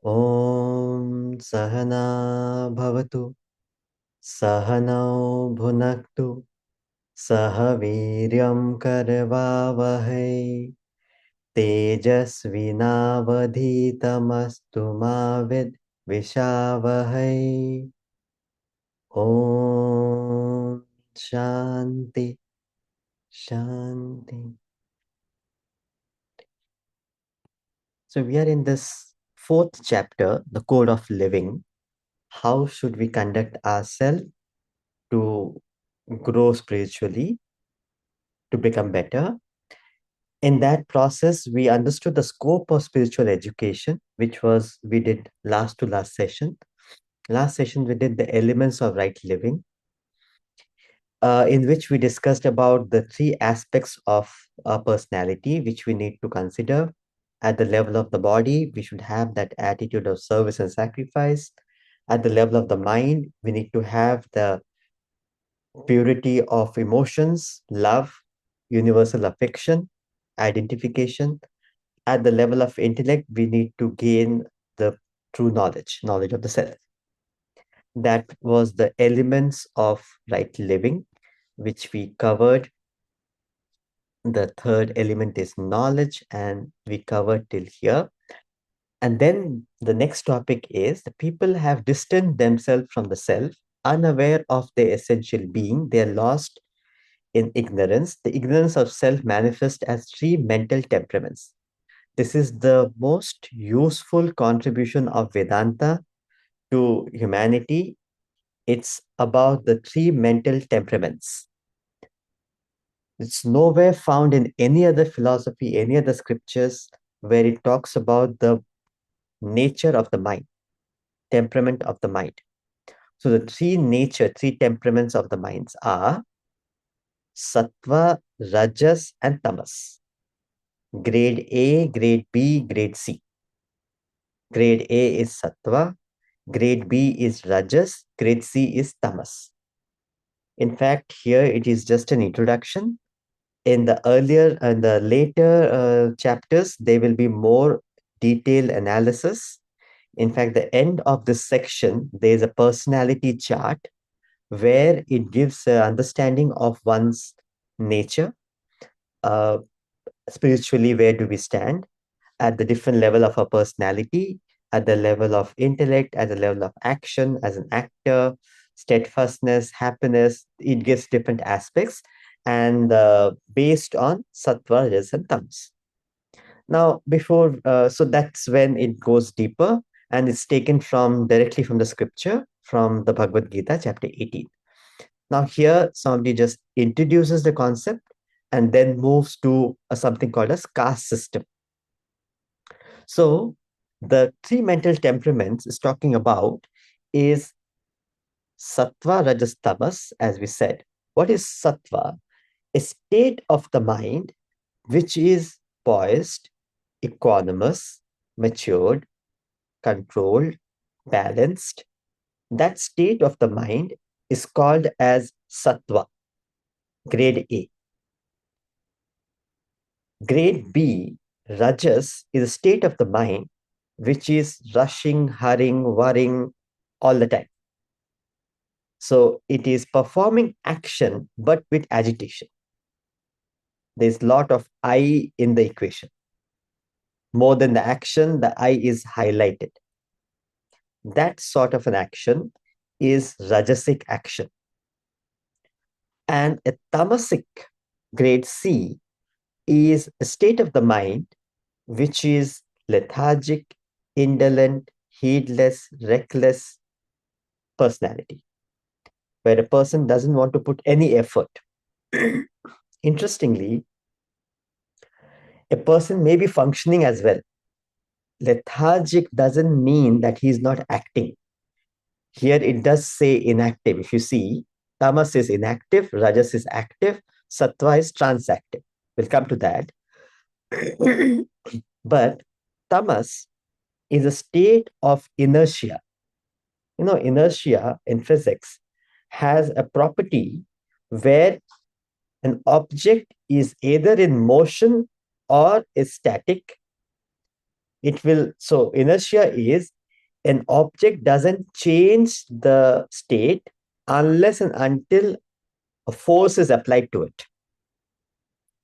Om Sahana Bhavatu Sahanau Bhunaktu Sahaviryam Karvavahai Tejasvinavadhitamastu Mavid Vishavahai. Om Shanti Shanti. So we are in this fourth chapter, the code of living. How should we conduct ourselves to grow spiritually, to become better? In that process, we understood the scope of spiritual education, which was we did last to last session. Last session, we did the elements of right living, in which we discussed about the three aspects of our personality, which we need to consider. At the level of the body, we should have that attitude of service and sacrifice. At the level of the mind, we need to have the purity of emotions, love, universal affection, identification. At the level of intellect, we need to gain the true knowledge, knowledge of the self. That was the elements of right living, which we covered. The third element is knowledge, and we covered till here. And then the next topic is the people have distanced themselves from the self, unaware of their essential being. They are lost in ignorance. The ignorance of self manifests as three mental temperaments. This is the most useful contribution of Vedanta to humanity. It's about the three mental temperaments. It's nowhere found in any other philosophy, any other scriptures where it talks about the nature of the mind, temperament of the mind. So the three temperaments of the minds are Sattva, Rajas, and Tamas. Grade A, Grade B, Grade C. Grade A is Sattva, Grade B is Rajas, Grade C is Tamas. In fact, here it is just an introduction. In the earlier and the later chapters, there will be more detailed analysis. In fact, the end of this section, there is a personality chart where it gives an understanding of one's nature. Spiritually, where do we stand at the different level of our personality, at the level of intellect, at the level of action, as an actor, steadfastness, happiness. It gives different aspects and based on sattva, rajas, and tamas. Now, so that's when it goes deeper and it's taken from directly from the scripture, from the Bhagavad Gita, chapter 18. Now, here somebody just introduces the concept and then moves to something called as caste system. So, the three mental temperaments is talking about is sattva, rajas, tamas, as we said. What is sattva? A state of the mind which is poised, equanimous, matured, controlled, balanced. That state of the mind is called as sattva, grade A. Grade B, rajas, is a state of the mind which is rushing, hurrying, worrying all the time. So it is performing action but with agitation. There's a lot of I in the equation. More than the action, the I is highlighted. That sort of an action is rajasic action. And a tamasic, grade C, is a state of the mind which is lethargic, indolent, heedless, reckless personality, where a person doesn't want to put any effort. Interestingly, a person may be functioning as well. Lethargic doesn't mean that he's not acting. Here it does say inactive. If you see, tamas is inactive, rajas is active, sattva is transactive. We'll come to that. But tamas is a state of inertia. You know, inertia in physics has a property where an object is either in motion or is static. So inertia is an object doesn't change the state unless and until a force is applied to it.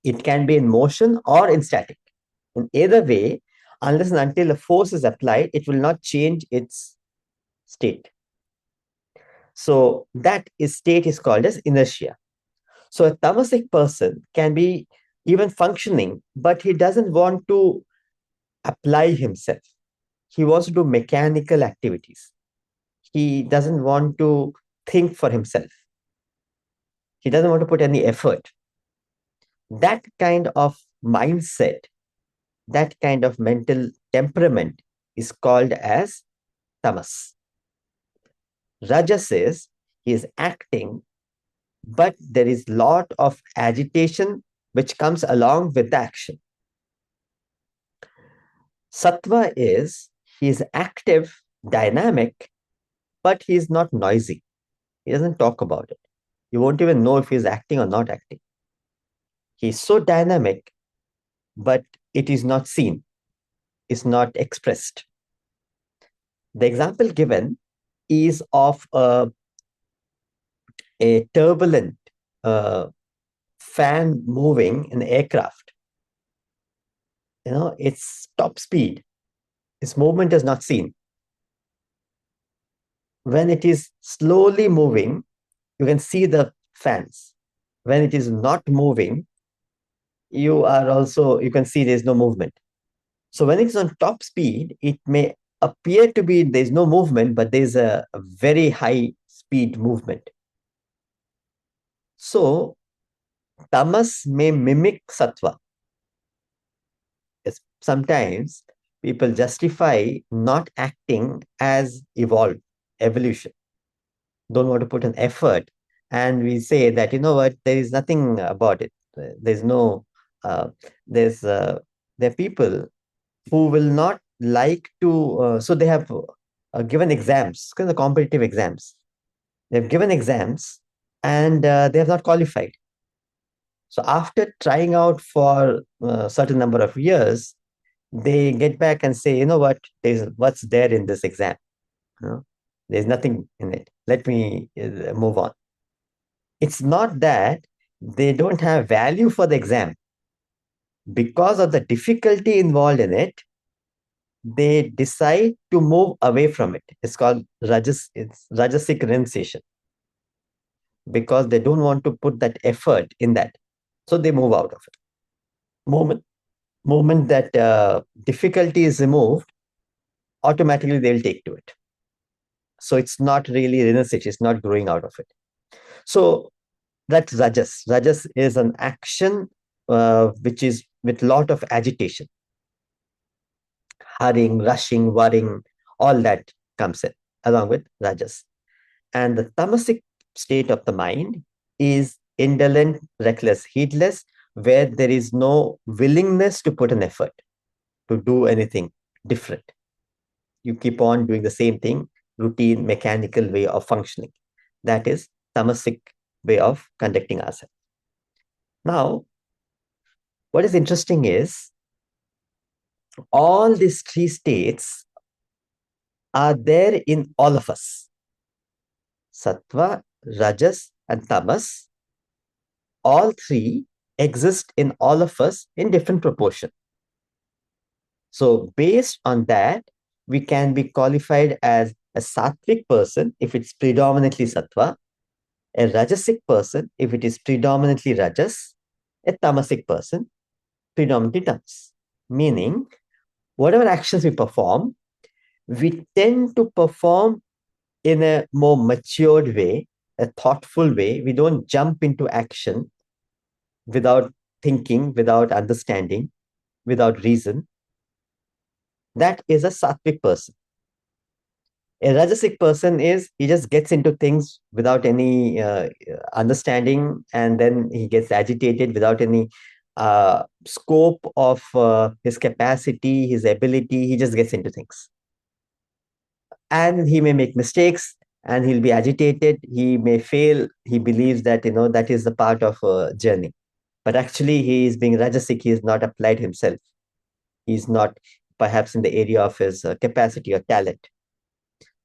It can be in motion or in static. In either way, unless and until a force is applied, it will not change its state. So that state is called as inertia. So a tamasic person can be even functioning, but he doesn't want to apply himself. He wants to do mechanical activities. He doesn't want to think for himself. He doesn't want to put any effort. That kind of mindset, that kind of mental temperament is called as tamas. Rajas is he is acting, but there is lot of agitation which comes along with the action. Sattva is he is active, dynamic, but he is not noisy. He doesn't talk about it. You won't even know if he is acting or not acting. He is so dynamic, but it is not seen, is not expressed. The example given is of a turbulent fan moving in the aircraft. It's top speed. Its movement is not seen. When it is slowly moving, you can see the fans. When it is not moving, you can see there's no movement. So when it's on top speed, it may appear to be there's no movement, but there's a very high speed movement. So tamas may mimic sattva. Sometimes people justify not acting as evolution. Don't want to put an effort. And we say that, there is nothing about it. There's no, there are people who will not like to, so they have given exams, the competitive exams. They've given exams and they have not qualified. So after trying out for a certain number of years, they get back and say, what's there in this exam? There's nothing in it. Let me move on. It's not that they don't have value for the exam. Because of the difficulty involved in it, they decide to move away from it. It's called rajasic renunciation. Because they don't want to put that effort in that. So they move out of it. Moment that difficulty is removed, automatically they'll take to it. So it's not really renunciation, it's not growing out of it. So that's rajas. Rajas is an action which is with lot of agitation. Hurrying, rushing, worrying, all that comes in along with rajas. And the tamasic state of the mind is indolent, reckless, heedless, where there is no willingness to put an effort to do anything different. You keep on doing the same thing, routine, mechanical way of functioning. That is tamasic way of conducting ourselves. Now, what is interesting is all these three states are there in all of us. Sattva, Rajas, and Tamas, all three exist in all of us in different proportion. So based on that, we can be qualified as a sattvic person if it's predominantly sattva, a rajasic person if it is predominantly rajas, a tamasic person predominantly tamas. Meaning, whatever actions we perform, we tend to perform in a more matured way, a thoughtful way. We don't jump into action without thinking, without understanding, without reason. That is a sattvic person. A rajasic person is, he just gets into things without any understanding, and then he gets agitated without any scope of his capacity, his ability. He just gets into things. And he may make mistakes and he'll be agitated. He may fail. He believes that, that is the part of a journey. But actually, he is being rajasic. He is not applied himself. He's not perhaps in the area of his capacity or talent.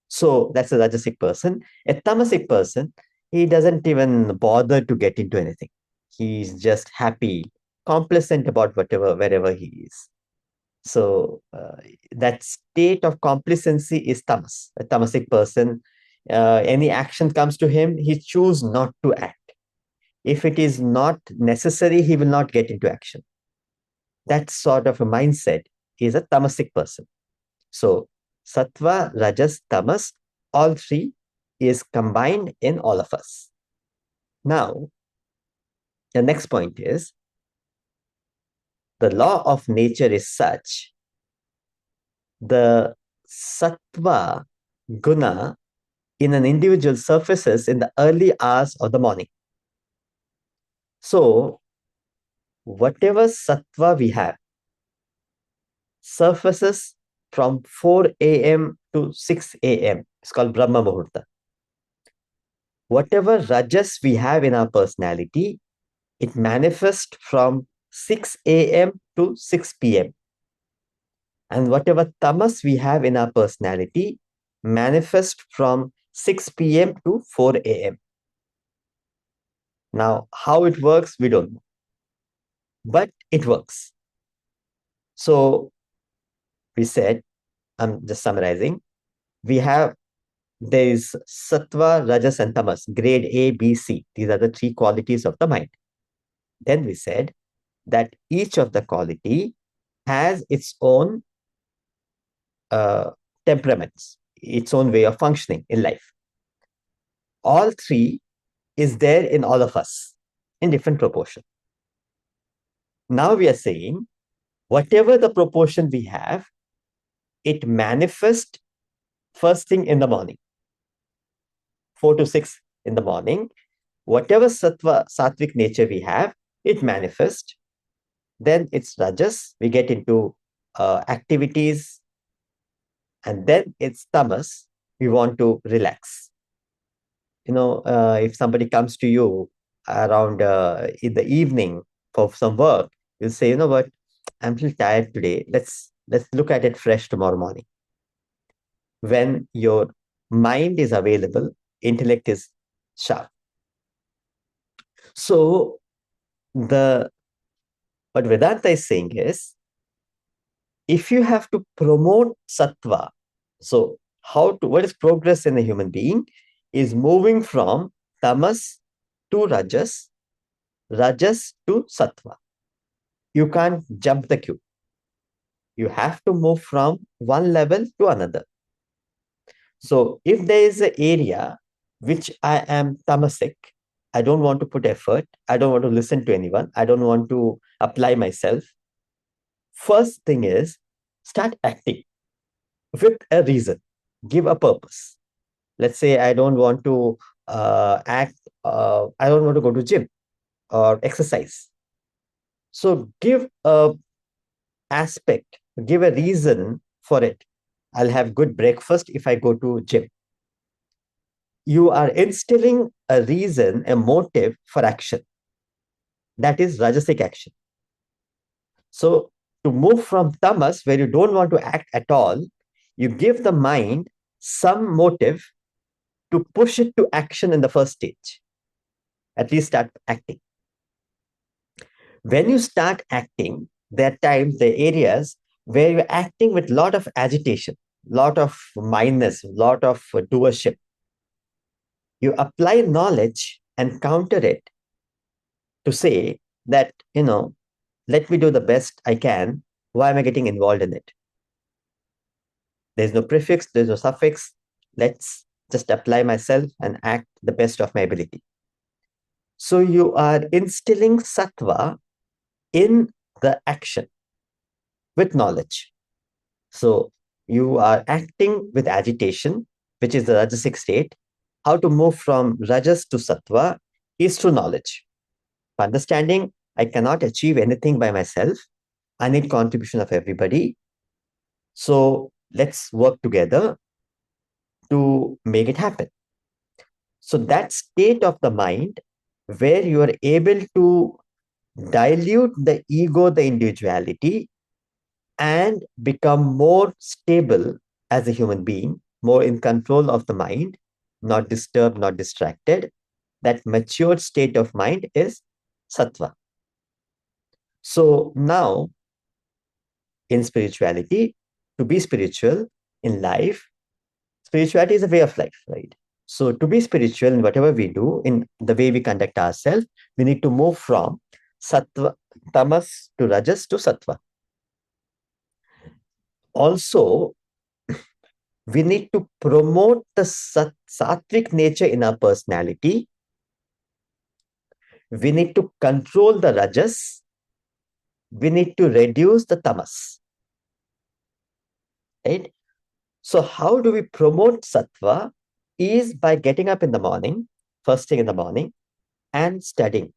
So that's a rajasic person. A tamasic person, he doesn't even bother to get into anything. He's just happy, complacent about wherever he is. So that state of complacency is tamas. A tamasic person, any action comes to him, he chooses not to act. If it is not necessary, he will not get into action. That sort of a mindset is a tamasic person. So sattva, rajas, tamas, all three is combined in all of us. Now, the next point is the law of nature is such the sattva guna in an individual surfaces in the early hours of the morning. So, whatever sattva we have surfaces from 4 a.m. to 6 a.m. It's called Brahma Muhurta. Whatever rajas we have in our personality, it manifests from 6 a.m. to 6 p.m. And whatever tamas we have in our personality manifests from 6 p.m. to 4 a.m. Now, how it works, we don't know. But it works. So, we said, I'm just summarizing, there is sattva, rajas, and tamas, grade A, B, C. These are the three qualities of the mind. Then we said that each of the quality has its own temperaments, its own way of functioning in life. All three is there in all of us in different proportion. Now we are saying, whatever the proportion we have, it manifests first thing in the morning, 4 to 6 in the morning. Whatever sattvic nature we have, it manifests. Then it's rajas, we get into activities, and then it's tamas, we want to relax. If somebody comes to you around in the evening for some work, you'll say, you know what, I'm a little tired today. Let's look at it fresh tomorrow morning. When your mind is available, intellect is sharp. So what Vedanta is saying is, if you have to promote sattva, so what is progress in a human being is moving from tamas to rajas to sattva. You can't jump the queue. You have to move from one level to another. So if there is an area which I am tamasic, I don't want to put effort, I don't want to listen to anyone, I don't want to apply myself. First thing is, start acting with a reason. Give a purpose. Let's say I don't want to I don't want to go to gym or exercise. So give a aspect, give a reason for it. I'll have good breakfast if I go to gym. You are instilling a reason, a motive for action. That is rajasic action. So to move from tamas, where you don't want to act at all, you give the mind some motive to push it to action in the first stage. At least start acting. When you start acting, there are times, there are areas where you're acting with a lot of agitation, lot of mineness, lot of doership. You apply knowledge and counter it to say that, let me do the best I can. Why am I getting involved in it? There's no prefix, there's no suffix. Let's just apply myself and act the best of my ability. So you are instilling sattva in the action with knowledge. So you are acting with agitation, which is the rajasic state. How to move from rajas to sattva is through knowledge. Understanding I cannot achieve anything by myself. I need contribution of everybody. So let's work together to make it happen. So that state of the mind where you are able to dilute the ego, the individuality, and become more stable as a human being, more in control of the mind, not disturbed, not distracted. That matured state of mind is sattva. So now, in spirituality, to be spiritual in life, spirituality is a way of life, right? So to be spiritual in whatever we do, in the way we conduct ourselves, we need to move from sattva, tamas to rajas to sattva. Also, we need to promote the sattvic nature in our personality. We need to control the rajas. We need to reduce the tamas, right? So how do we promote sattva? Is by getting up in the morning, first thing in the morning, and studying.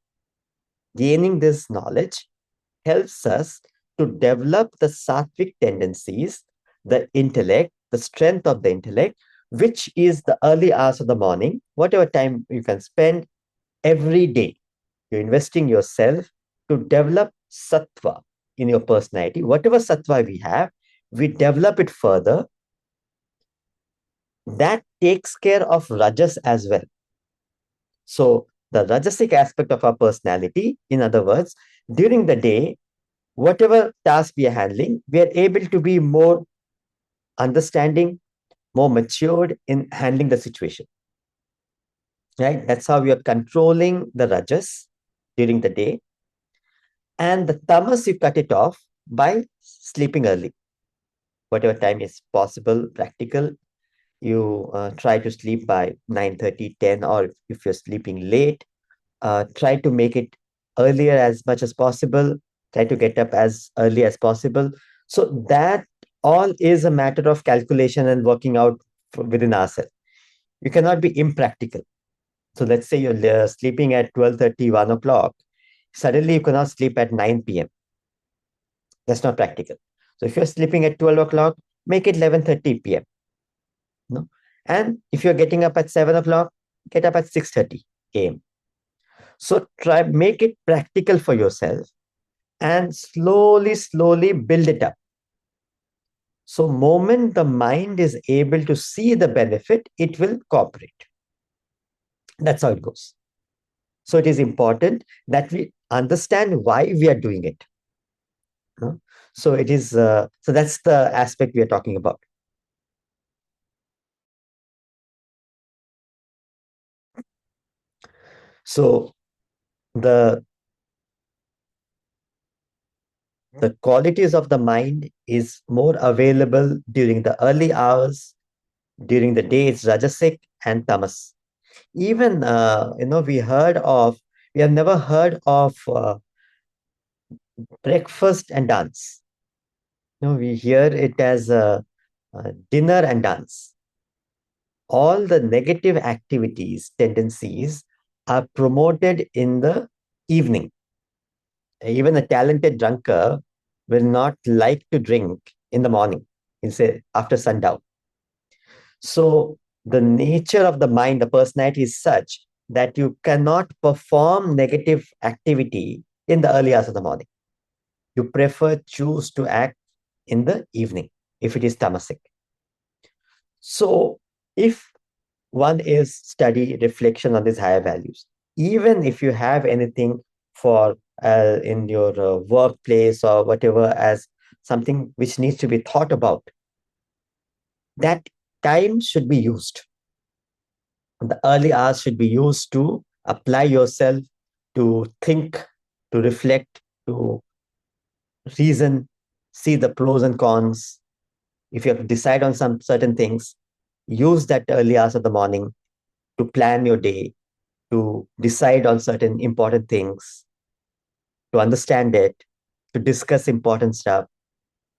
Gaining this knowledge helps us to develop the sattvic tendencies, the intellect, the strength of the intellect, which is the early hours of the morning, whatever time you can spend every day. You're investing yourself to develop sattva in your personality. Whatever sattva we have, we develop it further. That takes care of rajas as well. So the rajasic aspect of our personality, in other words, during the day, whatever task we are handling, we are able to be more understanding, more matured in handling the situation. Right? That's how we are controlling the rajas during the day. And the tamas, you cut it off by sleeping early. Whatever time is possible, practical, you try to sleep by 9:30, 10, or if you're sleeping late, try to make it earlier as much as possible. Try to get up as early as possible. So that all is a matter of calculation and working out within ourselves. You cannot be impractical. So let's say you're sleeping at 12:30, 1 o'clock. Suddenly you cannot sleep at 9 p.m. That's not practical. So if you're sleeping at 12 o'clock, make it 11:30 p.m. No? And if you're getting up at 7 o'clock, get up at 6:30 a.m. So try make it practical for yourself and slowly build it up. So moment the mind is able to see the benefit, it will cooperate. That's how it goes. So it is important that we understand why we are doing it. No? So it is. So that's the aspect we are talking about. So the the qualities of the mind is more available during the early hours. During the day, it's rajasic and tamas. Even we have never heard of breakfast and dance. We hear it as dinner and dance. All the negative activities, tendencies are promoted in the evening. Even a talented drunkard will not like to drink in the morning, say after sundown. So the nature of the mind, the personality is such that you cannot perform negative activity in the early hours of the morning. You choose to act in the evening if it is tamasic. So if one is study reflection on these higher values, even if you have anything for in your workplace or whatever as something which needs to be thought about, that time should be used. The early hours should be used to apply yourself, to think, to reflect, to reason, see the pros and cons. If you have to decide on some certain things, use that early hours of the morning to plan your day, to decide on certain important things, to understand it, to discuss important stuff.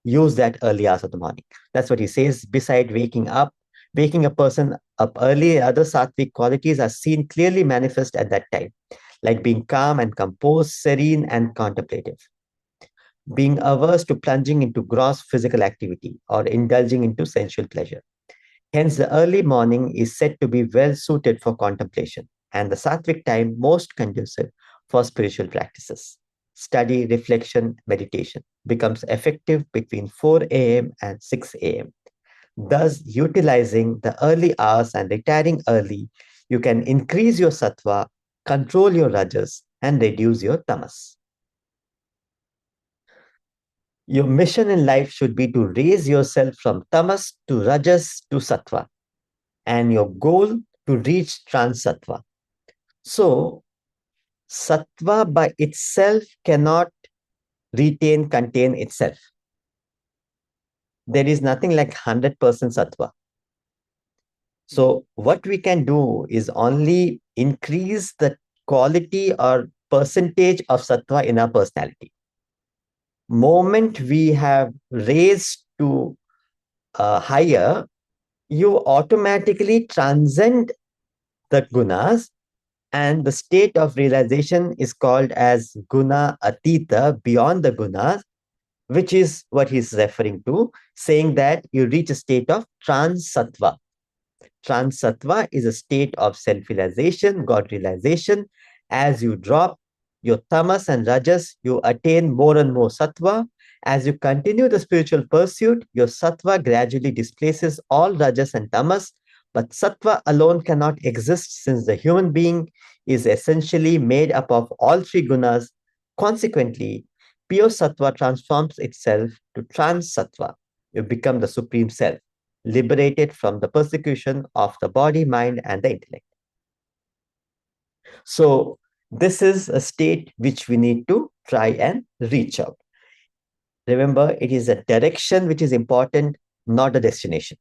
Use that early hours of the morning. That's what he says. Beside waking up, waking a person up early, other sattvic qualities are seen clearly manifest at that time, like being calm and composed, serene and contemplative, being averse to plunging into gross physical activity or indulging into sensual pleasure. Hence, the early morning is said to be well suited for contemplation, and the sattvic time most conducive for spiritual practices. study, reflection, meditation becomes effective between 4 a.m. and 6 a.m. Thus, utilizing the early hours and retiring early, you can increase your sattva, control your rajas, and reduce your tamas. Your mission in life should be to raise yourself from tamas to rajas to sattva, and your goal to reach trans sattva. So, sattva by itself cannot contain itself. There is nothing like 100% sattva. So, what we can do is only increase the quality or percentage of sattva in our personality. Moment we have raised to higher, you automatically transcend the gunas, and the state of realization is called as guna atita, beyond the gunas, which is what he's referring to, saying that you reach a state of trans sattva. Trans sattva is a state of self-realization, God realization. As you drop your tamas and rajas, you attain more and more sattva. As you continue the spiritual pursuit, your sattva gradually displaces all rajas and tamas, but sattva alone cannot exist since the human being is essentially made up of all three gunas. Consequently, pure sattva transforms itself to trans sattva. You become the supreme self, liberated from the persecution of the body, mind, and the intellect. So, this is a state which we need to try and reach out. Remember, it is a direction which is important, not a destination.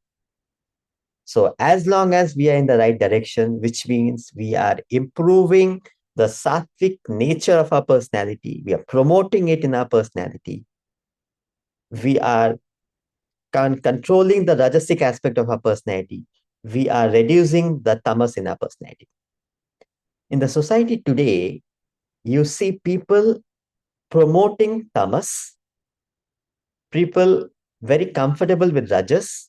So, as long as we are in the right direction, which means we are improving the sattvic nature of our personality, we are promoting it in our personality, we are controlling the rajasic aspect of our personality, we are reducing the tamas in our personality. In the society today, you see people promoting tamas, people very comfortable with rajas,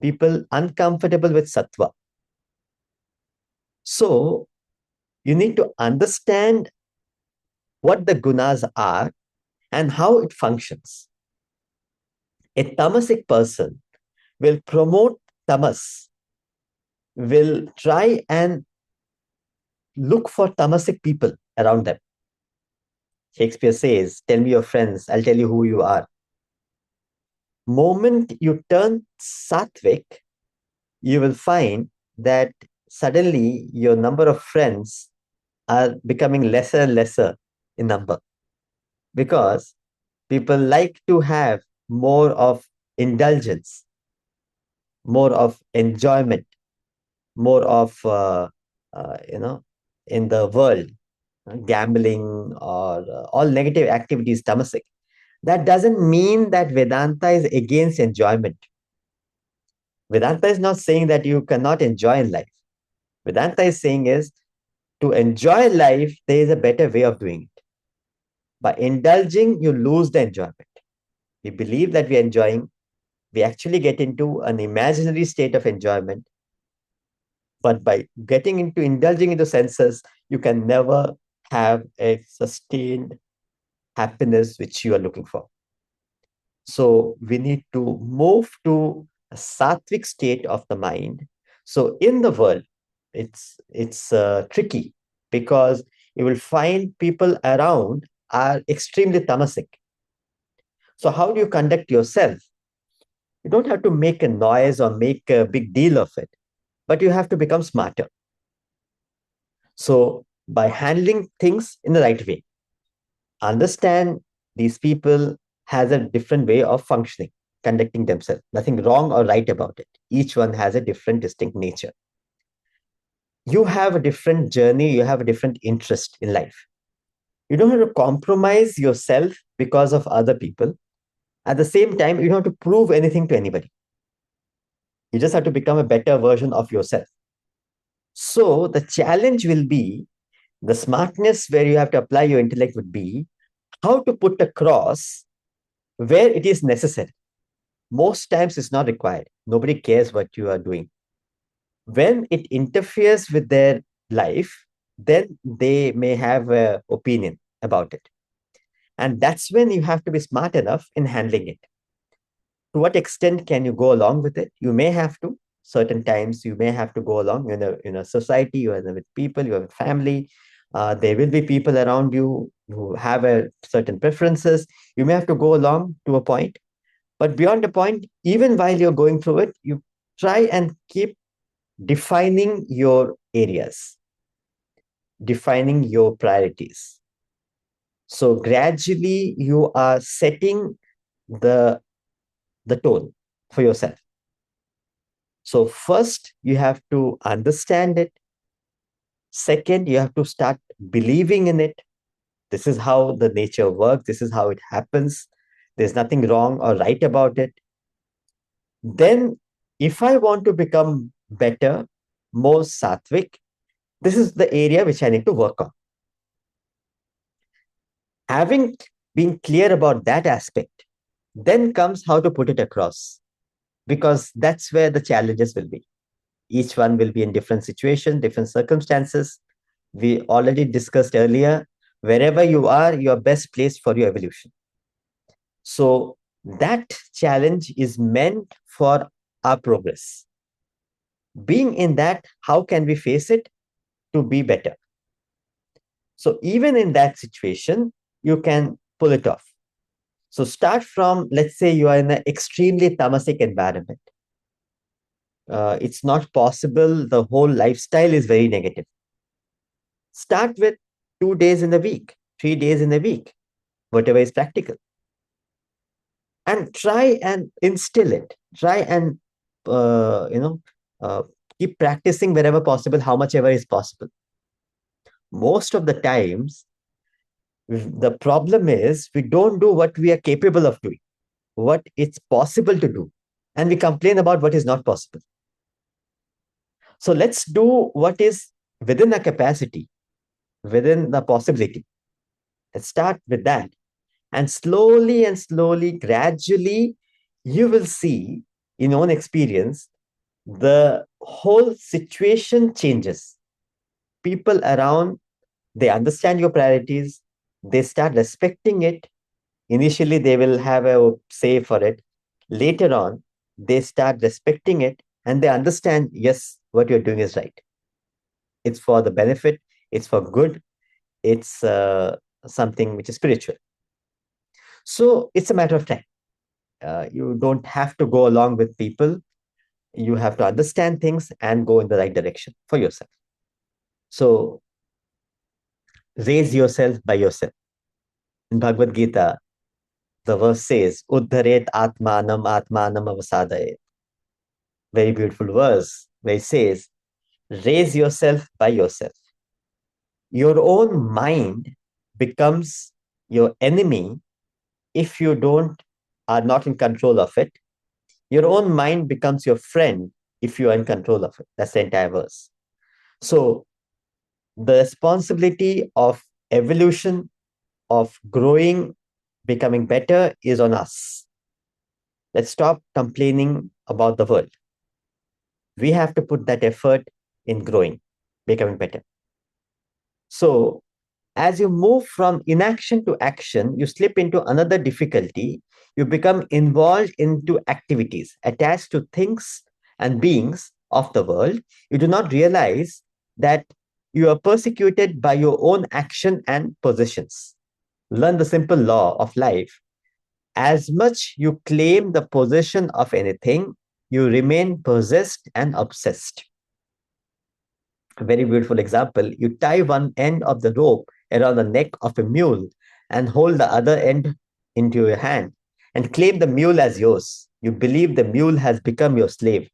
people uncomfortable with sattva. So, you need to understand what the gunas are and how it functions. A tamasic person will promote tamas, will try and look for tamasic people around them. Shakespeare says, "Tell me your friends, I'll tell you who you are." Moment you turn sattvic, you will find that suddenly your number of friends are becoming lesser and lesser in number, because people like to have more of indulgence, more of enjoyment, more of, in the world, gambling or all negative activities, tamasic. That doesn't mean that Vedanta is against enjoyment. Vedanta is not saying that you cannot enjoy in life. Vedanta is saying is, to enjoy life, there is a better way of doing it. By indulging, you lose the enjoyment. We believe that we are enjoying, we actually get into an imaginary state of enjoyment. But by getting into indulging into senses, you can never have a sustained happiness which you are looking for. So we need to move to a sattvic state of the mind. So in the world, it's tricky, because you will find people around are extremely tamasic. So how do you conduct yourself? You don't have to make a noise or make a big deal of it, but you have to become smarter. So by handling things in the right way, understand these people has a different way of functioning, conducting themselves. Nothing wrong or right about it. Each one has a different, distinct nature. You have a different journey, you have a different interest in life. You don't have to compromise yourself because of other people. At the same time, you don't have to prove anything to anybody. You just have to become a better version of yourself. So the challenge will be, the smartness where you have to apply your intellect would be how to put across where it is necessary. Most times it's not required. Nobody cares what you are doing. When it interferes with their life, then they may have an opinion about it. And that's when you have to be smart enough in handling it. To what extent can you go along with it? You may have to. Certain times you may have to go along in a society, you are with people, you have a family. There will be people around you who have a certain preferences. You may have to go along to a point, but beyond a point, even while you're going through it, you try and keep defining your areas, defining your priorities. So gradually you are setting the tone for yourself. So first you have to understand it. Second, you have to start believing in it. This is how the nature works. This is how it happens. There's nothing wrong or right about it. Then, if I want to become better, more sattvic, this is the area which I need to work on. Having been clear about that aspect, then comes how to put it across, because that's where the challenges will be. Each one will be in different situations, different circumstances. We already discussed earlier, wherever you are best placed for your evolution. So that challenge is meant for our progress. Being in that, how can we face it to be better? So even in that situation, you can pull it off. So start from, let's say you are in an extremely tamasic environment. It's not possible. The whole lifestyle is very negative. Start with 2 days in a week, 3 days in a week, whatever is practical. And try and instill it. Try and, uh, you know, uh, keep practicing wherever possible, how much ever is possible. Most of the times, the problem is we don't do what we are capable of doing, what it's possible to do, and we complain about what is not possible. So let's do what is within our capacity, within the possibility. Let's start with that. And slowly, gradually, you will see in your own experience, the whole situation changes. People around, they understand your priorities, they start respecting it. Initially, they will have a say for it. Later on, they start respecting it and they understand, yes, what you're doing is right. It's for the benefit, it's for good, it's something which is spiritual. So it's a matter of time. You don't have to go along with people. You have to understand things and go in the right direction for yourself. So raise yourself by yourself. In Bhagavad Gita, the verse says, Uddharet Atmanam Avasadayet. Very beautiful verse where it says, raise yourself by yourself. Your own mind becomes your enemy if you don't are not in control of it. Your own mind becomes your friend if you are in control of it. That's the entire verse. So the responsibility of evolution, of growing, becoming better is on us. Let's stop complaining about the world. We have to put that effort in growing, becoming better. So as you move from inaction to action, you slip into another difficulty. You become involved into activities attached to things and beings of the world. You do not realize that you are persecuted by your own action and possessions. Learn the simple law of life. As much you claim the possession of anything, you remain possessed and obsessed. A very beautiful example. You tie one end of the rope around the neck of a mule and hold the other end into your hand and claim the mule as yours. You believe the mule has become your slave.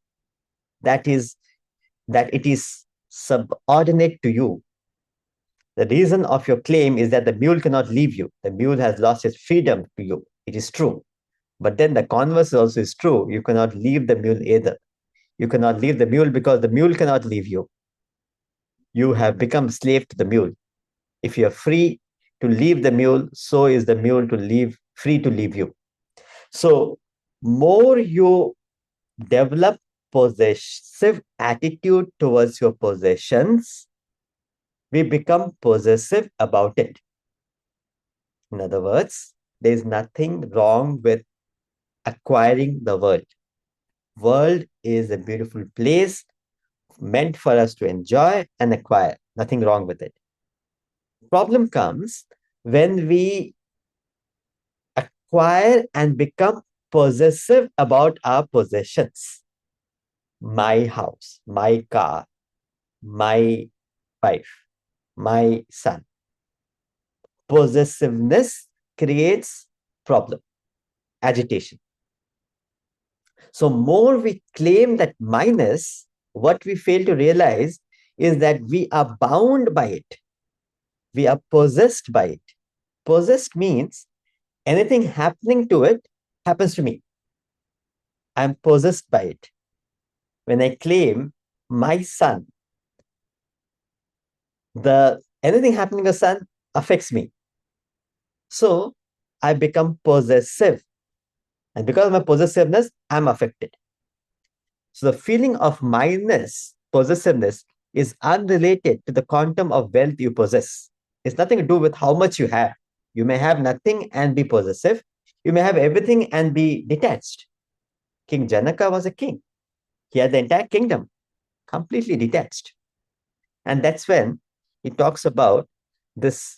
That is, that it is subordinate to you. The reason of your claim is that the mule cannot leave you. The mule has lost its freedom to you. It is true. But then the converse also is true. You cannot leave the mule either. You cannot leave the mule because the mule cannot leave you. You have become slave to the mule. If you're free to leave the mule, so is the mule to leave, free to leave you. So more you develop possessive attitude towards your possessions, we become possessive about it. In other words, there is nothing wrong with acquiring the world. World is a beautiful place meant for us to enjoy and acquire. Nothing wrong with it. Problem comes when we acquire and become possessive about our possessions. My house, my car, my wife, my son. Possessiveness creates problem, agitation. So more we claim that minus, what we fail to realize is that we are bound by it. We are possessed by it. Possessed means anything happening to it happens to me. I'm possessed by it. When I claim my son, the anything happening to the son affects me. So I become possessive. And because of my possessiveness, I'm affected. So the feeling of mineness, possessiveness, is unrelated to the quantum of wealth you possess. It's nothing to do with how much you have. You may have nothing and be possessive. You may have everything and be detached. King Janaka was a king. He had the entire kingdom completely detached. And that's when he talks about this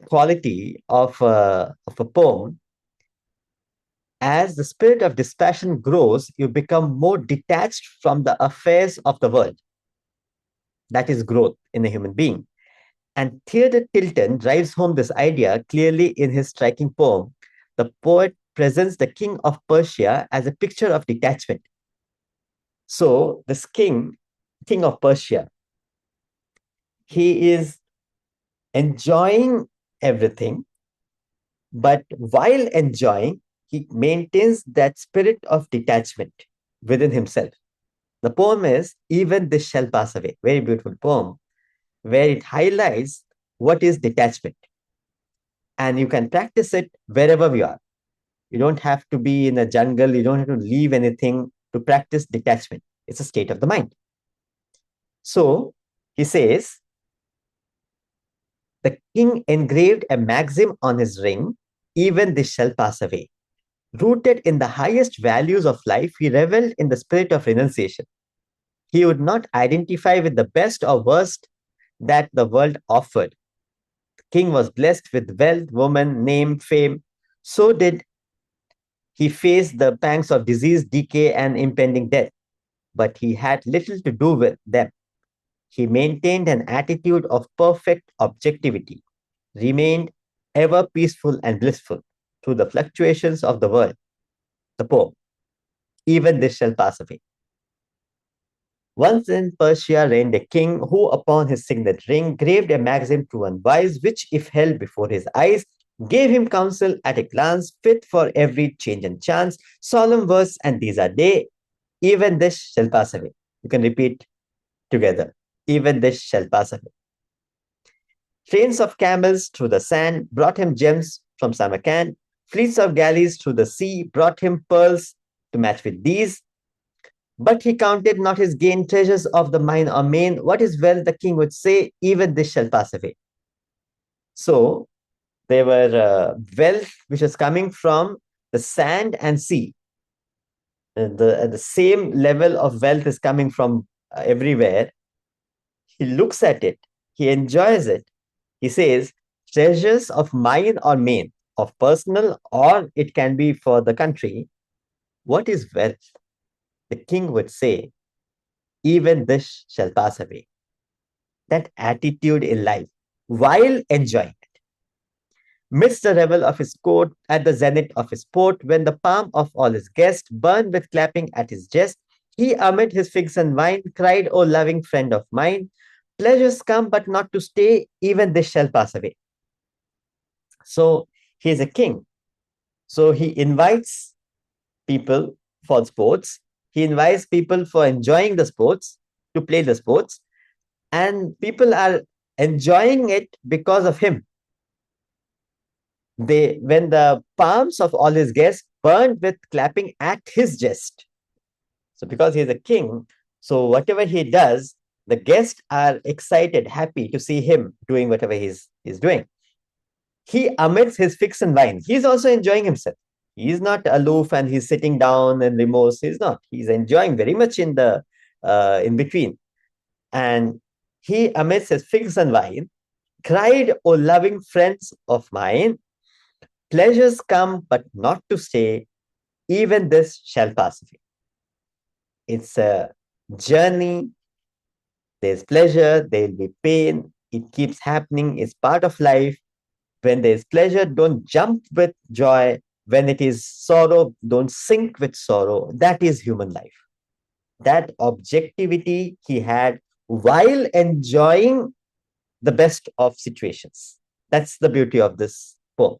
quality of a poem. As the spirit of dispassion grows, you become more detached from the affairs of the world. That is growth in a human being. And Theodore Tilton drives home this idea clearly in his striking poem. The poet presents the king of Persia as a picture of detachment. So, this king of Persia, he is enjoying everything, but while enjoying, he maintains that spirit of detachment within himself. The poem is Even This Shall Pass Away. Very beautiful poem where it highlights what is detachment. And you can practice it wherever we are. You don't have to be in a jungle. You don't have to leave anything to practice detachment. It's a state of the mind. So he says, the king engraved a maxim on his ring, even this shall pass away. Rooted in the highest values of life, he reveled in the spirit of renunciation. He would not identify with the best or worst that the world offered. The king was blessed with wealth, woman, name, fame. So did he face the pangs of disease, decay, and impending death. But he had little to do with them. He maintained an attitude of perfect objectivity, remained ever peaceful and blissful through the fluctuations of the world. The poem, Even This Shall Pass Away. Once in Persia reigned a king who, upon his signet ring, graved a maxim true and wise, which, if held before his eyes, gave him counsel at a glance, fit for every change and chance. Solemn verse, and these are they. Even this shall pass away. You can repeat together. Even this shall pass away. Trains of camels through the sand brought him gems from Samarkand. Fleets of galleys through the sea brought him pearls to match with these. But he counted not his gain, treasures of the mine or main. What is wealth, the king would say, even this shall pass away. So there were wealth which was coming from the sand and sea. The same level of wealth is coming from everywhere. He looks at it, he enjoys it. He says, treasures of mine or main, of personal, or it can be for the country. What is wealth? The king would say, even this shall pass away. That attitude in life, while enjoying it. Midst the revel of his court, at the zenith of his sport, when the palm of all his guests burned with clapping at his jest, he amid his figs and wine cried, O loving friend of mine, pleasures come but not to stay, even this shall pass away. So he is a king. So he invites people for sports. He invites people for enjoying the sports, to play the sports. And people are enjoying it because of him. When the palms of all his guests burned with clapping at his jest. So because he is a king, so whatever he does, the guests are excited, happy to see him doing whatever he's doing. he amidst his fix and wine, he's also enjoying himself. He's not aloof and he's sitting down and remorse. He's not. He's enjoying very much in the in between. And he amidst his figs and wine cried, "O loving friends of mine, pleasures come but not to stay. Even this shall pass away." It's a journey. There's pleasure, there'll be pain. It keeps happening. It's part of life. When there's pleasure, don't jump with joy. When it is sorrow, don't sink with sorrow. That is human life. That objectivity he had while enjoying the best of situations. That's the beauty of this poem.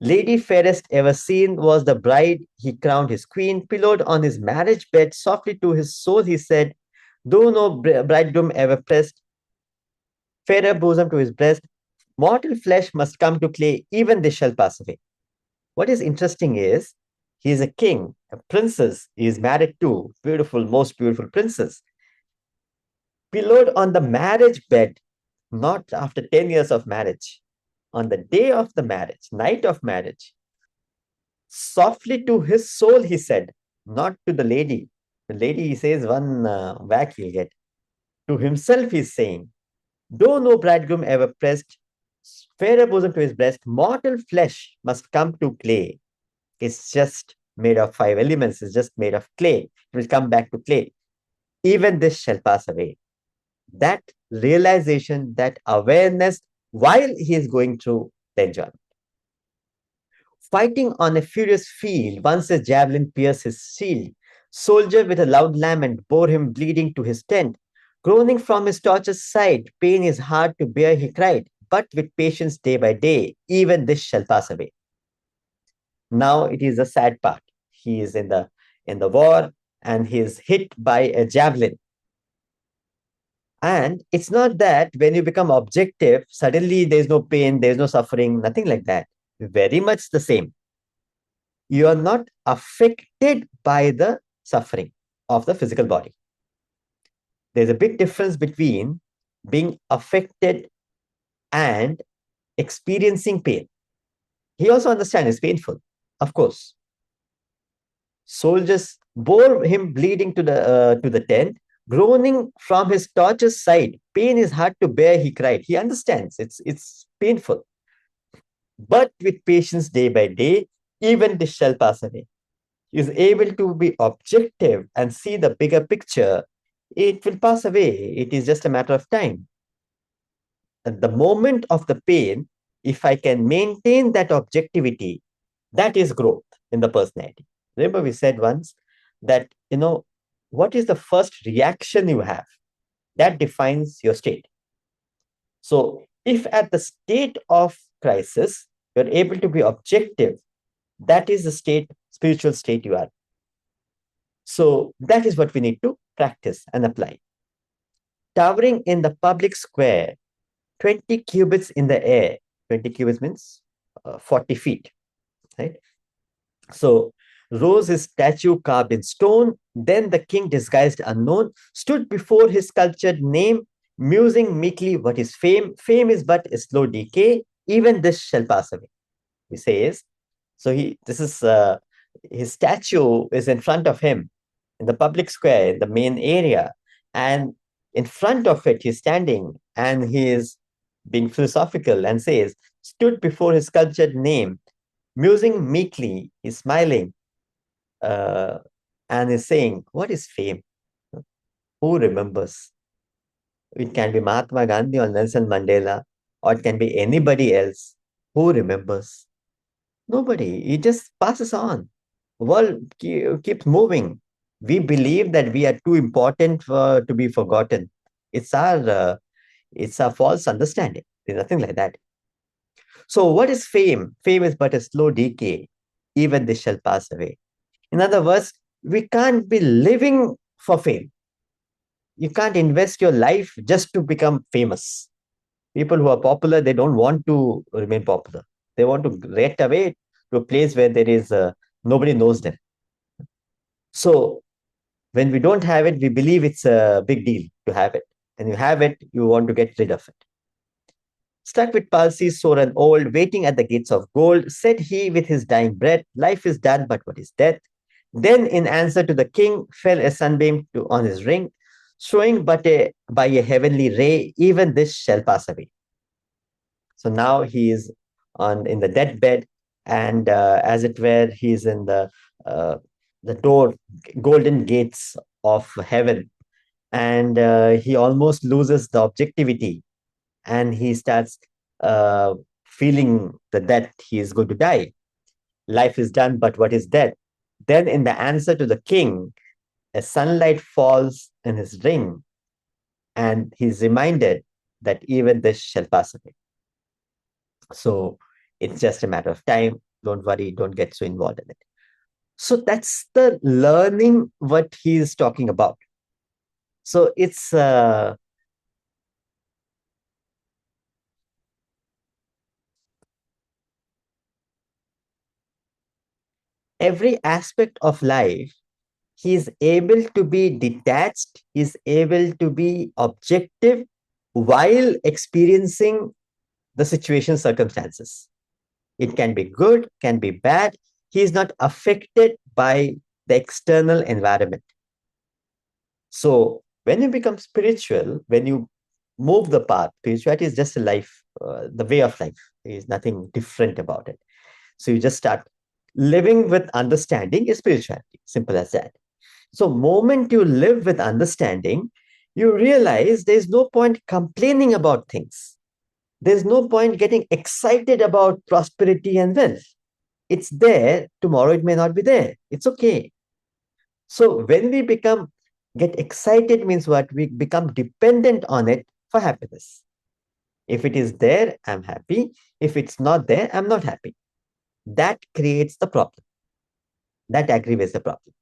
Lady fairest ever seen was the bride. He crowned his queen, pillowed on his marriage bed. Softly to his soul he said, though no bridegroom ever pressed fairer bosom to his breast, mortal flesh must come to clay, even this shall pass away. What is interesting is he is a king, a princess. He is married to beautiful, most beautiful princess. Pillowed on the marriage bed, not after 10 years of marriage, on the day of the marriage, night of marriage. Softly to his soul, he said, not to the lady. The lady, he says, one whack he'll get. To himself, he's saying, though no bridegroom ever pressed fairer bosom to his breast, mortal flesh must come to clay. It's just made of 5 elements, it's just made of clay. It will come back to clay. Even this shall pass away. That realization, that awareness while he is going through the enjoyment. Fighting on a furious field, once a javelin pierced his shield. Soldier with a loud lament bore him bleeding to his tent. Groaning from his tortured side, pain is hard to bear, he cried. But with patience day by day, even this shall pass away. Now it is a sad part. He is in the war and he is hit by a javelin. And it's not that when you become objective, suddenly there's no pain, there's no suffering, nothing like that. Very much the same. You are not affected by the suffering of the physical body. There's a big difference between being affected and experiencing pain. He also understands it's painful, of course. Soldiers bore him bleeding to the tent, groaning from his tortured side. Pain is hard to bear, he cried. He understands it's painful. But with patience day by day, even this shall pass away. He is able to be objective and see the bigger picture. It will pass away. It is just a matter of time. At the moment of the pain, if I can maintain that objectivity, that is growth in the personality. Remember, we said once that, what is the first reaction you have? That defines your state. So, if at the state of crisis, you're able to be objective, that is the state, spiritual state you are. So, that is what we need to practice and apply. Towering in the public square, 20 cubits in the air. 20 cubits means 40 feet, right? So, rose his statue carved in stone. Then the king, disguised unknown, stood before his sculptured name, musing meekly, what is fame? Fame is but a slow decay. Even this shall pass away. He says. So his statue is in front of him in the public square, in the main area, and in front of it he's standing and he is being philosophical and says, stood before his sculptured name, musing meekly, he's smiling, and is saying, what is fame? Who remembers? It can be Mahatma Gandhi or Nelson Mandela, or it can be anybody else. Who remembers? Nobody. It just passes on. World keeps moving. We believe that we are too important to be forgotten. It's our false understanding. There's nothing like that. So, what is fame? Fame is but a slow decay. Even this shall pass away. In other words, we can't be living for fame. You can't invest your life just to become famous. People who are popular, they don't want to remain popular. They want to get away to a place where there is nobody knows them. So when we don't have it, we believe it's a big deal to have it. And you have it, you want to get rid of it. Struck with palsy, sore and old, waiting at the gates of gold, said he with his dying breath, life is done, but what is death? Then, in answer to the king, fell a sunbeam on his ring, showing by a heavenly ray, even this shall pass away. So now he is in the deathbed, and as it were, he is in uh, the door, golden gates of heaven, and he almost loses the objectivity, and he starts uh, feeling that he is going to die. Life is done, but what is death? Then, in the answer to the king, a sunlight falls in his ring, and he's reminded that even this shall pass away. So it's just a matter of time. Don't worry, don't get so involved in it. So that's the learning what he is talking about. So it's every aspect of life, he is able to be detached, he is able to be objective while experiencing the situation circumstances. It can be good, can be bad. He is not affected by the external environment. So when you become spiritual, when you move the path, spirituality is just a life, the way of life. There is nothing different about it. So you just start living with understanding is spirituality. Simple as that. So moment you live with understanding, you realize there's no point complaining about things. There's no point getting excited about prosperity and wealth. It's there. Tomorrow it may not be there. It's okay. So when we get excited means what? We become dependent on it for happiness. If it is there, I'm happy. If it's not there, I'm not happy. That creates the problem. That aggravates the problem.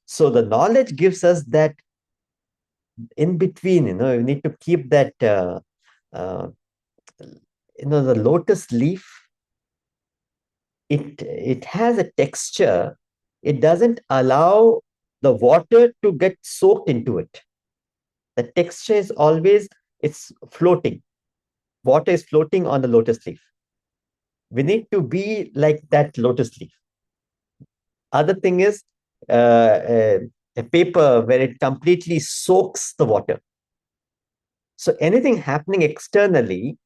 So the knowledge gives us that in between, you need to keep that, uh, the lotus leaf, it has a texture. It doesn't allow the water to get soaked into it. The texture is always, it's floating. Water is floating on the lotus leaf. We need to be like that lotus leaf. Other thing is a paper where it completely soaks the water. So anything happening externally,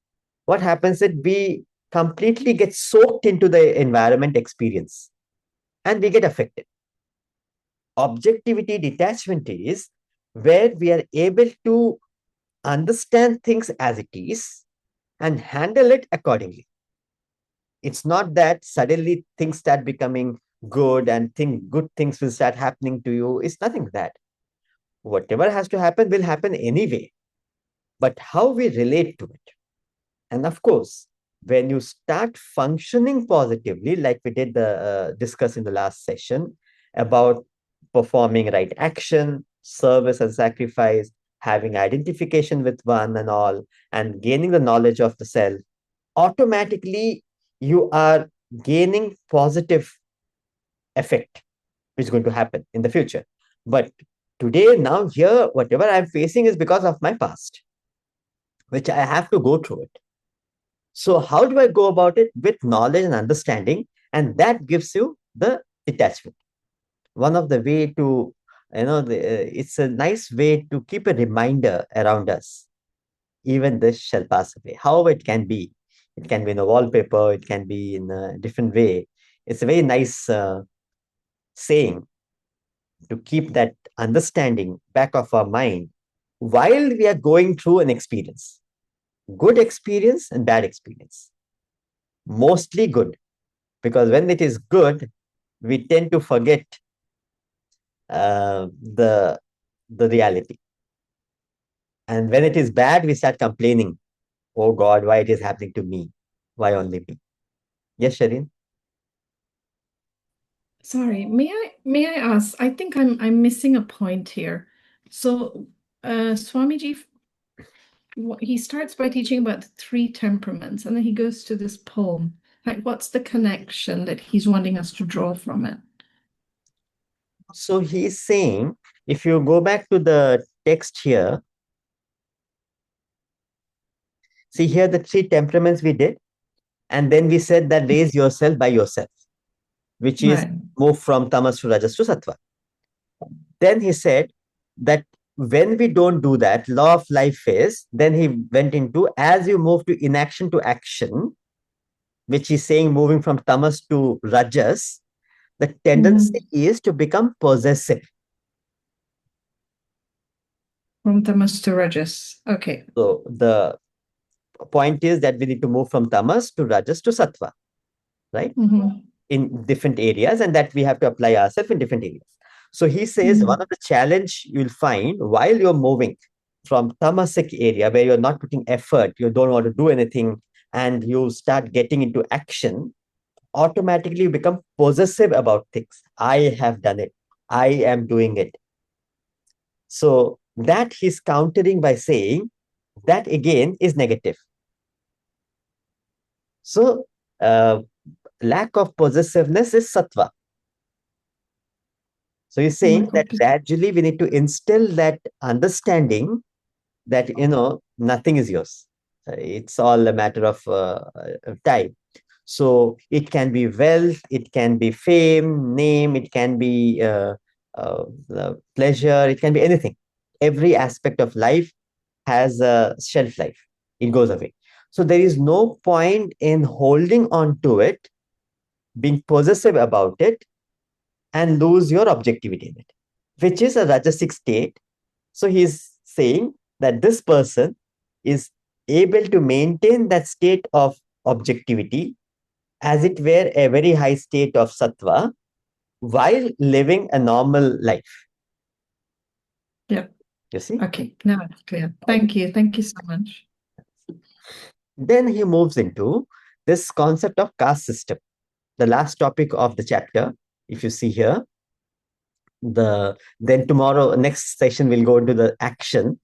what happens is we completely get soaked into the environment experience and we get affected. Objectivity detachment is where we are able to understand things as it is and handle it accordingly. It's not that suddenly things start becoming good and good things will start happening to you. It's nothing that. Whatever has to happen will happen anyway. But how we relate to it. And of course, when you start functioning positively, like we did discuss in the last session about performing right action, service and sacrifice, having identification with one and all, and gaining the knowledge of the self, automatically you are gaining positive effect, which is going to happen in the future. But today, now, here, whatever I'm facing is because of my past, which I have to go through it. So, how do I go about it? With knowledge and understanding, and that gives you the detachment. One of the way to, it's a nice way to keep a reminder around us. Even this shall pass away. However, it can be in a wallpaper, it can be in a different way. It's a very nice saying to keep that understanding back of our mind while we are going through an experience. Good experience and bad experience. Mostly good, because when it is good, we tend to forget uh, the the reality. And when it is bad, we start complaining. Oh God, why it is happening to me? Why only me? Yes, Shireen? Sorry, may I ask? I think I'm missing a point here. So, Swamiji, he starts by teaching about the three temperaments, and then he goes to this poem. Like, what's the connection that he's wanting us to draw from it? So he's saying, if you go back to the text here, See here the three temperaments we did, and then we said that raise yourself by yourself, which is Right. move from tamas to rajas to sattva. Then he said that when we don't do that, law of life is, then he went into as you move to inaction to action, which is saying moving from tamas to rajas, the tendency is to become possessive. From tamas to rajas. Okay. So the point is that we need to move from tamas to rajas to sattva, right? In different areas, and that we have to apply ourselves in different areas. So he says one of the challenge you'll find while you're moving from tamasic area where you're not putting effort, you don't want to do anything, and you start getting into action, automatically you become possessive about things. I have done it. I am doing it. So that he's countering by saying that again is negative. So lack of possessiveness is sattva. So he's saying that gradually we need to instill that understanding that, nothing is yours. It's all a matter of time. So it can be wealth, it can be fame, name, it can be pleasure, it can be anything. Every aspect of life has a shelf life. It goes away. So there is no point in holding on to it, being possessive about it, and lose your objectivity in it, which is a rajasic state. So he's saying that this person is able to maintain that state of objectivity as it were a very high state of sattva while living a normal life. Yeah. You see? Okay. Now it's clear. Thank you. Thank you so much. Then he moves into this concept of caste system, the last topic of the chapter. If you see here, then tomorrow, next session, we'll go into the action,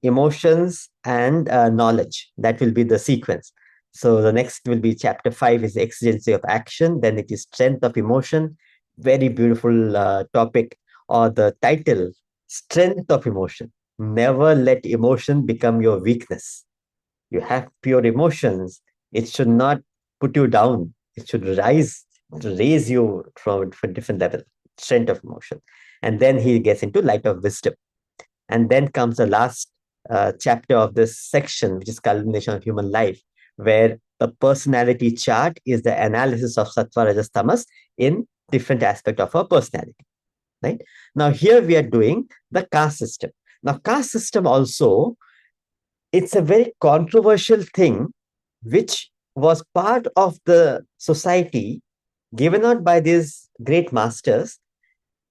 emotions, and knowledge. That will be the sequence. So the next will be chapter 5 is the exigency of action. Then it is strength of emotion. Very beautiful topic, or the title, strength of emotion. Never let emotion become your weakness. You have pure emotions. It should not put you down. It should raise you from a different level. Strength of emotion. And then he gets into light of wisdom. And then comes the last chapter of this section, which is culmination of human life, where the personality chart is the analysis of sattva, rajas, tamas in different aspects of our personality. Right? Now, here we are doing the caste system. Now, caste system also, it's a very controversial thing, which was part of the society given out by these great masters,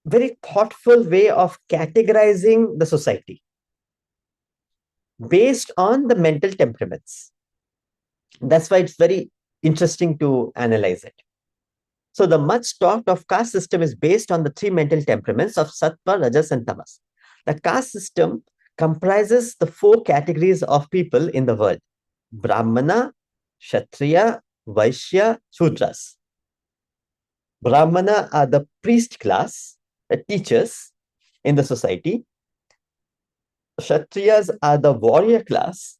very thoughtful way of categorizing the society based on the mental temperaments. That's why it's very interesting to analyze it. So the much talked of caste system is based on the three mental temperaments of sattva, rajas, and tamas. The caste system comprises the four categories of people in the world: Brahmana, Kshatriya, Vaishya, Shudras. Brahmana are the priest class, the teachers in the society. Kshatriyas are the warrior class.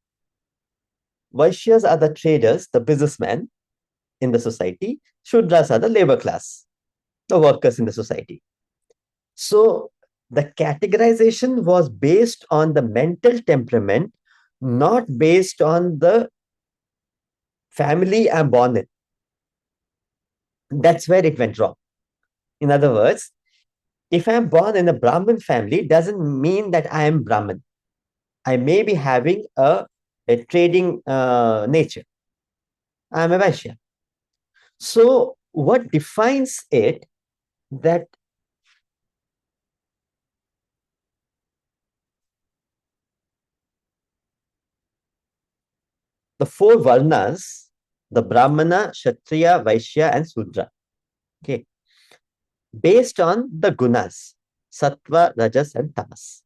Vaishyas are the traders, the businessmen in the society. Shudras are the labor class, the workers in the society. So the categorization was based on the mental temperament, not based on the family I'm born in. That's where it went wrong. In other words, if I'm born in a Brahmin family, doesn't mean that I am Brahmin. I may be having a trading nature. I'm a Vaishya. So what defines it that the four varnas, the Brahmana, Kshatriya, Vaishya, and Sudra, okay, based on the gunas, Sattva, Rajas, and Tamas.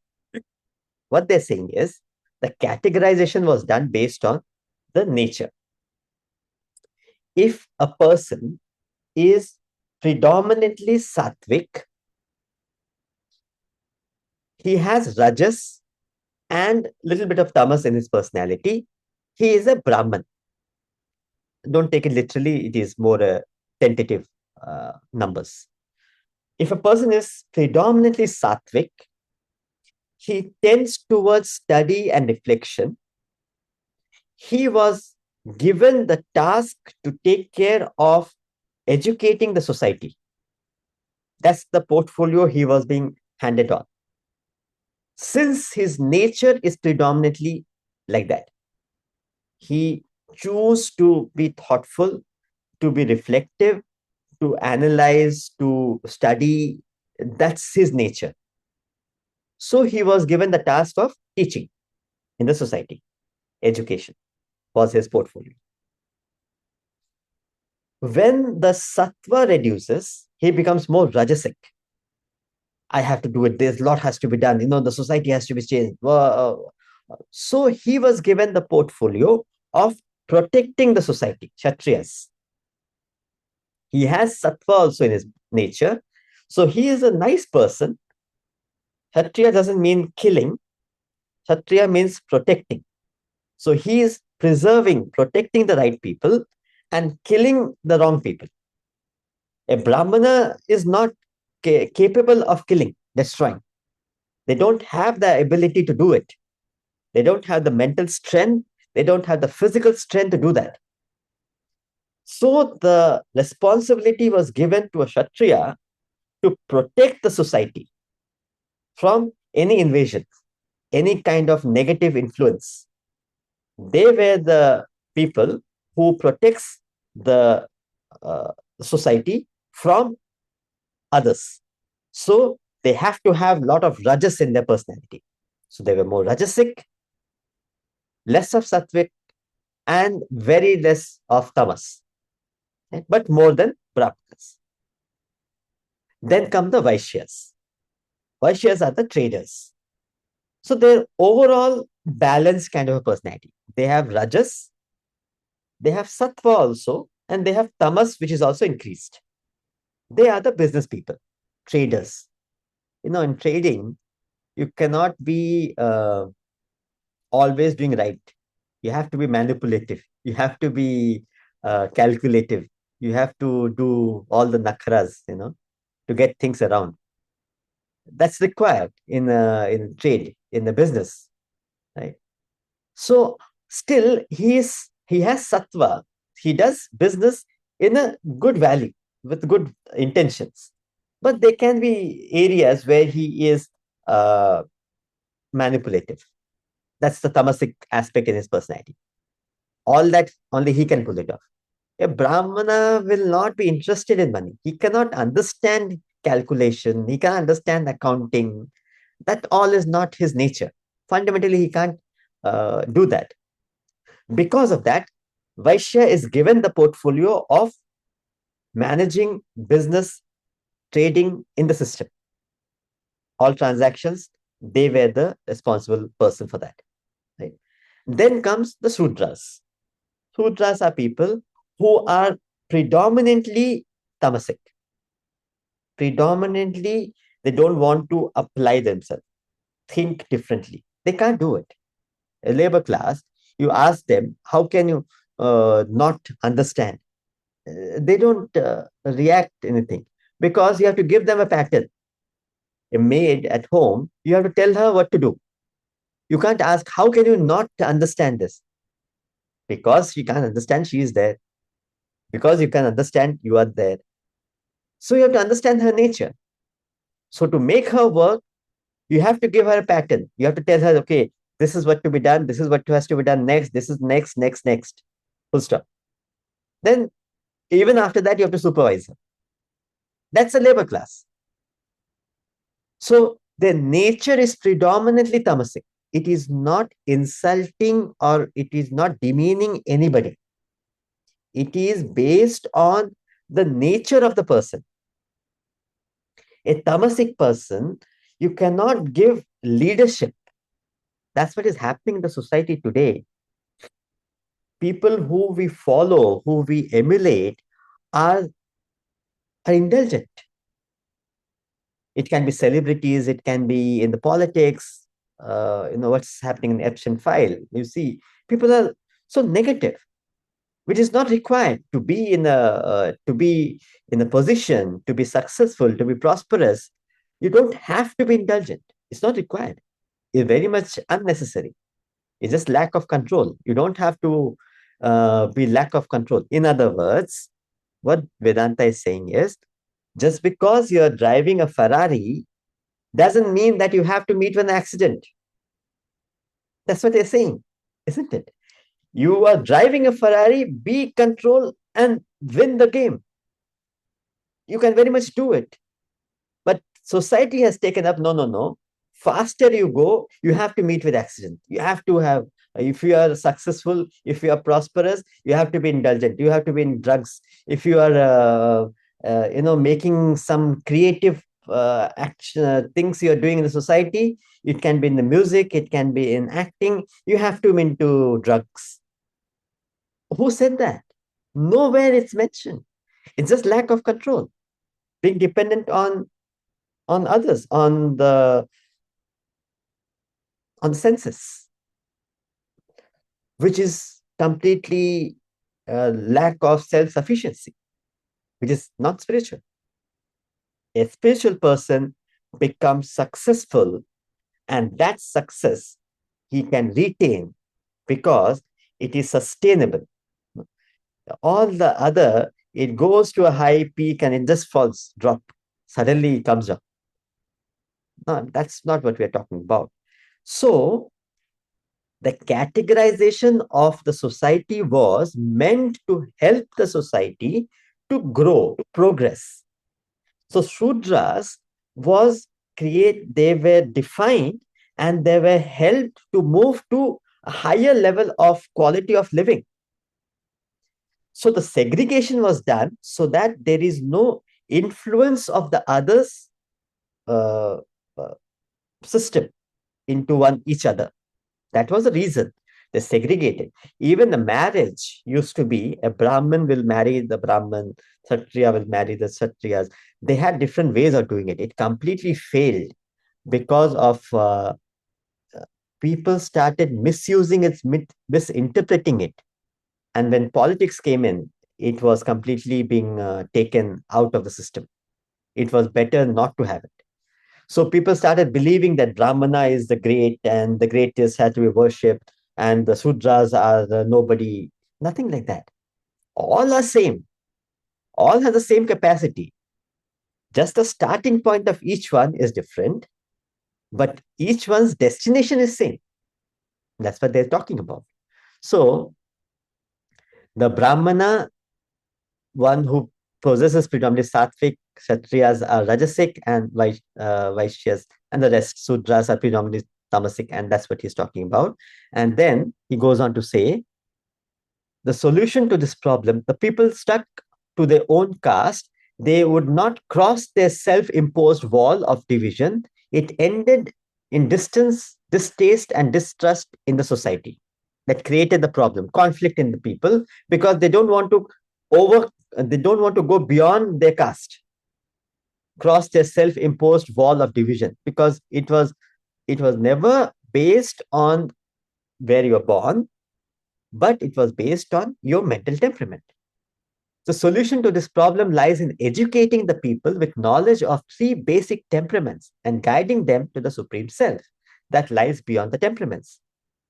What they're saying is the categorization was done based on the nature. If a person is predominantly sattvic, he has rajas and little bit of tamas in his personality, he is a Brahman. Don't take it literally, it is more a tentative numbers. If a person is predominantly sattvic, he tends towards study and reflection. He was given the task to take care of educating the society. That's the portfolio he was being handed on. Since his nature is predominantly like that, he chose to be thoughtful, to be reflective, to analyze, to study. That's his nature. So he was given the task of teaching in the society. Education was his portfolio. When the sattva reduces, he becomes more rajasic. I have to do it. There's a lot has to be done. The society has to be changed. So he was given the portfolio of protecting the society, Kshatriyas. He has sattva also in his nature. So he is a nice person. Kshatriya doesn't mean killing. Kshatriya means protecting. So he is preserving, protecting the right people and killing the wrong people. A Brahmana is not capable of killing, destroying. They don't have the ability to do it. They don't have the mental strength. They don't have the physical strength to do that. So the responsibility was given to a Kshatriya to protect the society from any invasion, any kind of negative influence. They were the people who protects the society from others. So they have to have a lot of rajas in their personality. So they were more rajasic, less of sattvic, and very less of tamas, right? But more than brahmanas. Then come the Vaishyas. Vaishyas are the traders. So they're overall balanced kind of a personality. They have rajas, they have sattva also, and they have tamas, which is also increased. They are the business people, traders. In trading, you cannot be always doing right. You have to be manipulative. You have to be calculative. You have to do all the nakras, to get things around. That's required in trade, in the business, right? So still, he has sattva. He does business in a good value with good intentions, but there can be areas where he is uh, manipulative. That's the tamasic aspect in his personality. All that only he can pull it off. A Brahmana will not be interested in money. He cannot understand calculation. He cannot understand accounting. That all is not his nature. Fundamentally, he can't do that. Because of that, Vaishya is given the portfolio of managing business, trading in the system. All transactions, they were the responsible person for that. Right? Then comes the Sudras. Sudras are people who are predominantly tamasic. Predominantly, they don't want to apply themselves, think differently. They can't do it. A labor class, you ask them, how can you not understand? They don't react anything because you have to give them a pattern. A maid at home, you have to tell her what to do. You can't ask, how can you not understand this? Because she can't understand, she is there. Because you can understand, you are there. So you have to understand her nature. So to make her work, you have to give her a pattern. You have to tell her, okay, this is what to be done. This is what has to be done next. This is next, next, next. Full stop. Then even after that, you have to supervise her. That's a labor class. So their nature is predominantly tamasic. It is not insulting or it is not demeaning anybody. It is based on the nature of the person. A tamasic person, you cannot give leadership. That's what is happening in the society today. People who we follow, who we emulate, are indulgent. It can be celebrities, it can be in the politics, what's happening in Epstein file. You see, people are So negative, which is not required to be in a position to be successful, to be prosperous. You don't have to be indulgent. It's not required. It's very much unnecessary. It's just lack of control. You don't have to be lack of control. In other words, what Vedanta is saying is, just because you're driving a Ferrari doesn't mean that you have to meet with an accident. That's what they're saying, isn't it? You are driving a Ferrari, be control and win the game. You can very much do it. But society has taken up, no, no, no. Faster you go, you have to meet with accident. You have to have, if you are successful, if you are prosperous, you have to be indulgent. You have to be in drugs. If you are, making some creative action, things you are doing in the society, it can be in the music, it can be in acting. You have to be into drugs. Who said that? Nowhere it's mentioned. It's just lack of control, being dependent on others, on the senses, which is completely lack of self-sufficiency, which is not spiritual. A spiritual person becomes successful, and that success he can retain because it is sustainable. All the other, it goes to a high peak and it just falls, drop, suddenly it comes up. No, that's not what we're talking about. So the categorization of the society was meant to help the society to grow, to progress. So Shudras was they were defined and they were helped to move to a higher level of quality of living. So the segregation was done so that there is no influence of the others uh, uh, system into each other. That was the reason they segregated. Even the marriage used to be a Brahmin will marry the Brahmin, Kshatriya will marry the Kshatriyas. They had different ways of doing it. It completely failed because of people started misusing it, misinterpreting it. And when politics came in, it was completely being taken out of the system. It was better not to have it. So people started believing that Brahmana is the great and the greatest had to be worshipped and the Sudras are the nobody. Nothing like that. All are same. All have the same capacity. Just the starting point of each one is different, but each one's destination is same. That's what they're talking about. So the Brahmana, one who possesses predominantly sattvic, Kshatriyas are rajasic, and Vaishyas, and the rest Sudras are predominantly tamasic, and that's what he's talking about. And then he goes on to say, the solution to this problem, the people stuck to their own caste, they would not cross their self-imposed wall of division. It ended in distance, distaste, and distrust in the society. That created the problem, conflict in the people, because they don't want to over they don't want to go beyond their caste, cross their self-imposed wall of division, because it was never based on where you're born, but it was based on your mental temperament. The solution to this problem lies in educating the people with knowledge of three basic temperaments and guiding them to the supreme self that lies beyond the temperaments.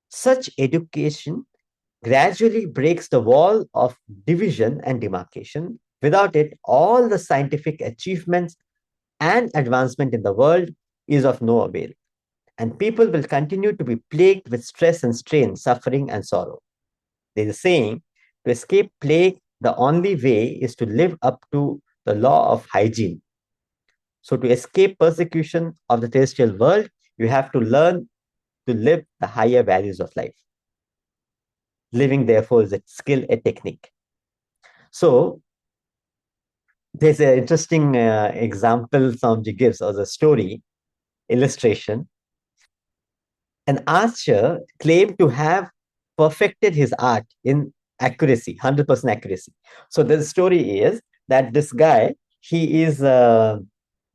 Such education gradually breaks the wall of division and demarcation. Without it, all the scientific achievements and advancement in the world is of no avail, and people will continue to be plagued with stress and strain, suffering and sorrow. There is a saying, to escape plague, the only way is to live up to the law of hygiene. So, to escape persecution of the terrestrial world, you have to learn to live the higher values of life. Living, therefore, is a skill, a technique. So, there's an interesting example Swamiji gives as a story, illustration. An archer claimed to have perfected his art in accuracy, 100% accuracy. So the story is that this guy, he is the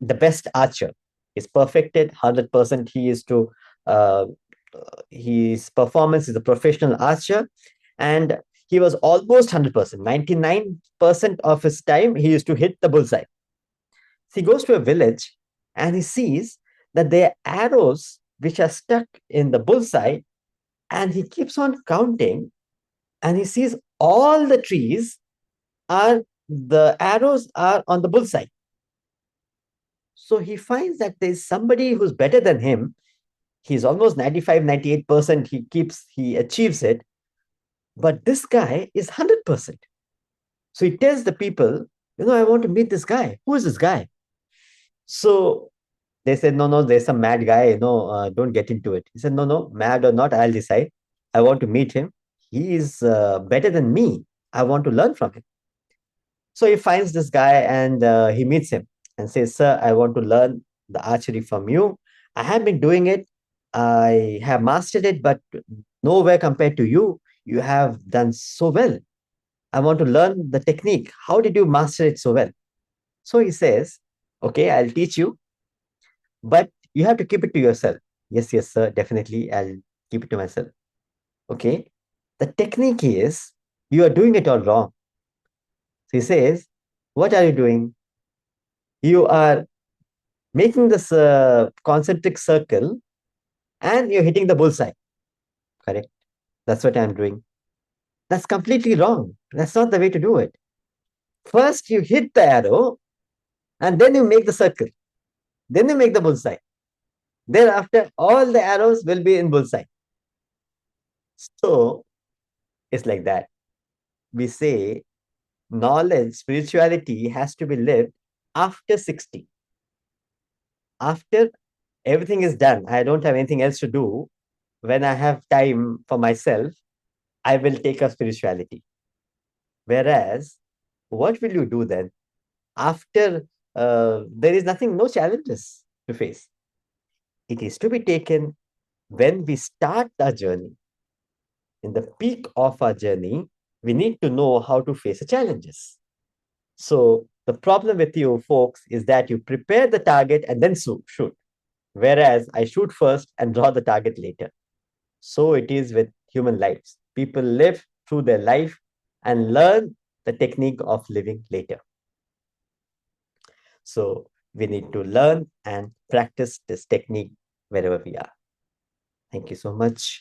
best archer. He's perfected 100%. He is to his performance is a professional archer, And he was almost 100%. 99% of his time, he used to hit the bullseye. So he goes to a village and he sees that there are arrows which are stuck in the bullseye, and he keeps on counting, and he sees all the trees are the arrows are on the bullseye. So he finds that there's somebody who's better than him. He's almost 95, 98%. He achieves it. But this guy is 100%. So he tells the people, I want to meet this guy. Who is this guy? So they said, no, no, there's some mad guy, don't get into it. He said, no, no, mad or not, I'll decide. I want to meet him. He is better than me. I want to learn from him. So he finds this guy and he meets him and says, sir, I want to learn the archery from you. I have been doing it. I have mastered it, but nowhere compared to you. You have done so well. I want to learn the technique. How did you master it so well? So he says, okay, I'll teach you, but you have to keep it to yourself. Yes, yes, sir, definitely. I'll keep it to myself. Okay. The technique is you are doing it all wrong. So he says, what are you doing? You are making this concentric circle and you're hitting the bullseye. Correct. That's what I'm doing. That's completely wrong. That's not the way to do it. First, you hit the arrow and then you make the circle. Then you make the bullseye. Thereafter, all the arrows will be in bullseye. So it's like that. We say knowledge, spirituality has to be lived after 60. After everything is done, I don't have anything else to do. When I have time for myself, I will take up spirituality. Whereas, what will you do then? After there is nothing, no challenges to face. It is to be taken when we start our journey. In the peak of our journey, we need to know how to face the challenges. So the problem with you folks is that you prepare the target and then shoot. Whereas I shoot first and draw the target later. So it is with human lives. People live through their life and learn the technique of living later. So we need to learn and practice this technique wherever we are. Thank you so much.